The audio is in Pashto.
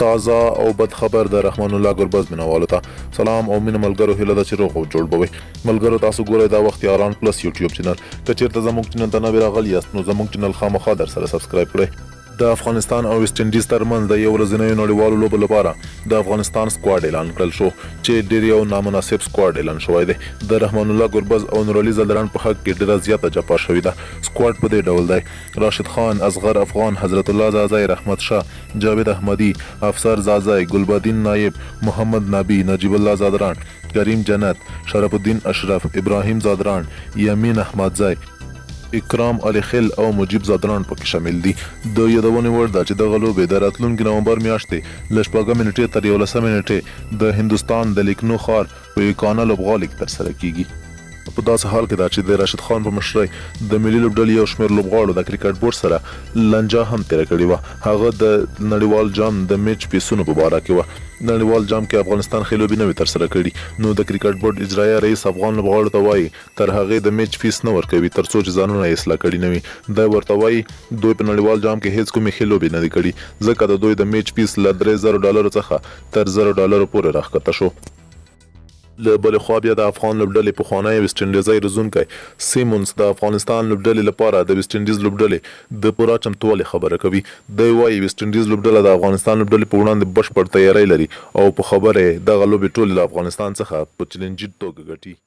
تازه او بد خبر د رحمان الله ګربز مینوالو ته سلام او مینه ملګرو هیله ده چې روغ او جوړ به وي ملګرو تاسو ګورئ دا وخت یاران پلس یوټیوب چینل که چیرته زموږ چینل ته نوی راغلی یاست نو زموږ چینل خامخا در سره سبسکرایب کړئ د افغانستان او ویسټ انډیز ترمنځ د یو ورځنیو نړیوالو لوبو لپاره د افغانستان سکواډ اعلان کړل شو چې ډېر یو نامناسب سکواډ اعلان شوی دی د رحمان الله ګربز او نورعلي زلدران په حق کې ډېره زیاته جفا شوې ده سکواډ په دې ډول دی راشد خان اصغر افغان حضرت الله زازی رحمت شاه جاوید احمدی افسر زازی گلبدین نایب محمد نبی نجیب الله زادران کریم جنت شرف الدین اشرف ابراهیم زادران یمین احمدزی اکرام علی خل او مجیب زادران پکې شامل دي د یادونې وړ ده چې دغه لوبې د راتلونکي نومبر میاشتې له 14 نیټې تر 11 نیټې د هندوستان د لیکنو ښار په یوکانا لوبغالي کې ترسره کیږي په داسې حال کې ده چې د راشد خان په مشرۍ د ملي لوبډلې یو شمېر لوبغاړو د کرکټ بورډ سره لانجه هم تېره کړې وه هغه د نړیوال جام د میچ فیسونو په باره کې وه نړیوال جام کې افغانستان ښې لوبې نه وي ترسره کړي نو د کرکټ بورډ اجرایه رئیس افغان لوبغاړو ته وایي تر هغې د میچ فیس نه ورکوي تر څو چې ځانونه یې اصلاح کړي نه وي دی ورته وایي دوی په نړیوال جام کې هیڅ کومې ښې لوبې نه دي کړي ځکه د دوی د میچ فیس له $3,000 څخه تر $1,000 پورې راښکته شو له بلې خوا بیا د افغان لوبډلې پخوانی ویسټ انډیزی روزونکی سیمونز د افغانستان لوبډلې لپاره د ویسټ انډیز لوبډلې د پوره چمتووالي خبره کوي دی وایي ویسټ انډیز لوبډله د افغانستان لوبډلې په وړاندې بشپړ تیاری لري او په خبره یې دغه لوبې ټولې له افغانستان څخه په چلنجي توګه ګټي